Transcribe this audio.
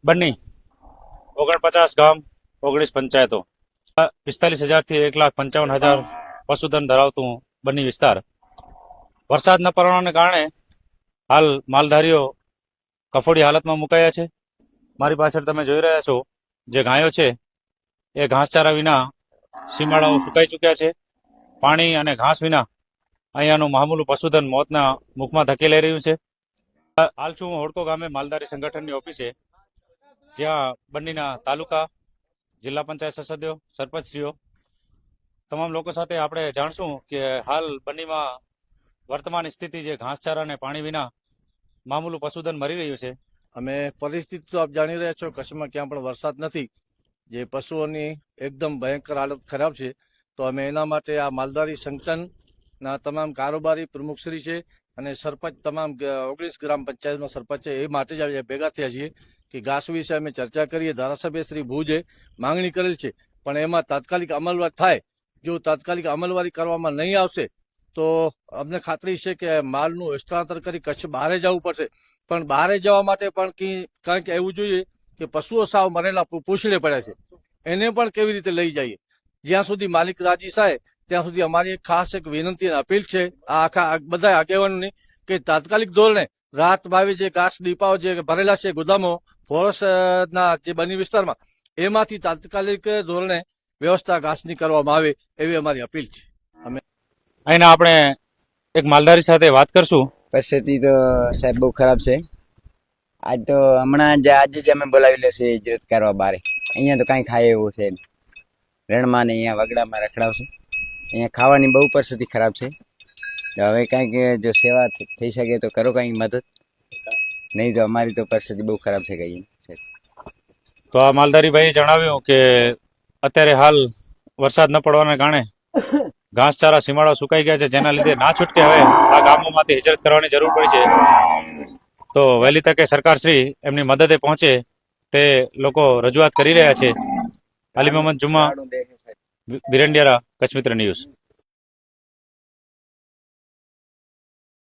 બન્ની 49 ગામ 19 પંચાયતો 45,000 થી 1,55,000 પશુધન ધરાવતું બન્ની વિસ્તાર વરસાદ ન પડવાને કારણે હાલ માલધારીઓ કફોડી હાલતમાં મુકાયા છે. મારી પાછળ તમે જોઈ રહ્યા છો જે ગાયો છે એ ઘાસચારા વિના સીમાડાઓ સુકાઈ ચૂક્યા છે. પાણી અને ઘાસ વિના અહીંયાનું મામૂલું પશુધન મોતના મુખમાં ધકેલાઈ રહ્યું છે. હાલ છું હું હોડકો ગામે માલધારી સંગઠનની ઓફિસે, જ્યાં બન્નીના તાલુકા, જિલ્લા પંચાયત સદસ્યો, સરપંચશ્રીઓ તમામ લોકો સાથે આપણે જાણશું કે હાલ બન્નીમાં વર્તમાન સ્થિતિ જે ઘાસચારા અને પાણી વિના મામૂલું પશુધન મરી રહ્યું છે. અમે પરિસ્થિતિ તો આપ જાણી રહ્યા છો, કચ્છમાં ક્યાં પણ વરસાદ નથી, જે પશુઓની એકદમ ભયંકર હાલત ખરાબ છે. તો અમે એના માટે આ માલધારી સંગઠનના તમામ કારોબારી પ્રમુખશ્રી છે અને સરપંચ, તમામ 19 ગ્રામ પંચાયતમાં સરપંચ છે, એ માટે જ ભેગા થયા છીએ કે ઘાસ વિશે અમે ચર્ચા કરીએ. ધારાસભ્ય શ્રી ભુજે માંગણી કરેલ છે, પણ એમાં તાત્કાલિક અમલવારી થાય. જો તાત્કાલિક અમલવારી કરવામાં નહીં આવશે તો અમને ખાતરી છે કે માલનું સ્થળાંતર કરી કચ્છ બહાર જવું પડશે. પણ બહાર જવા માટે પણ કારણ કે એવું જોઈએ કે પશુઓ સાવ મરેલા પૂછડે પડ્યા છે, એને પણ કેવી રીતે લઈ જઈએ. જ્યાં સુધી માલિક રાજી થાય ત્યાં સુધી અમારી એક ખાસ એક વિનંતી અને અપીલ છે આ આખા બધા આગેવાનોની કે તાત્કાલિક ધોરણે રાત ભાવે જે ઘાસ ડીપાઓ જે ભરેલા છે ગોદામો ફોરેસ્ટના જે બન્ની વિસ્તારમાં, એમાંથી તાત્કાલિક ધોરણે વ્યવસ્થા ઘાસની કરવામાં આવે એવી અમારી અપીલ છે. અહીંના આપણે એક માલધારી સાથે વાત કરશું. પરિસ્થિતિ તો સાહેબ બહુ ખરાબ છે. આજ તો હમણાં આજે જ અમે બોલાવી લેશું ઇજરત કરવા બારે. અહીંયા તો કાંઈ ખાય એવું છે. રણમાં ને અહીંયા વગડામાં રખડાવશું. અહીંયા ખાવાની બહુ પરિસ્થિતિ ખરાબ છે. તો હવે કાંઈક જો સેવા થઈ શકે તો કરો કાંઈક મદદ, નહીં તો અમારી તો પરિસ્થિતિ બહુ ખરાબ છે. કઈ તો આ માલધારી ભાઈએ જણાવ્યું કે અત્યારે હાલ વરસાદ ન પડવાને કારણે ઘાસચારા સીમાડા સુકાઈ ગયા છે, જેના લીધે ના છૂટકે હવે આ ગામોમાંથી હિજરત કરવાની જરૂર પડી છે. તો વહેલી તકે સરકારશ્રી એમની મદદે પહોંચે તે લોકો રજૂઆત કરી રહ્યા છે. અલી મોહમ્મદ જુમા, બિરંડિયારા, કચ્છ મિત્ર ન્યૂઝ.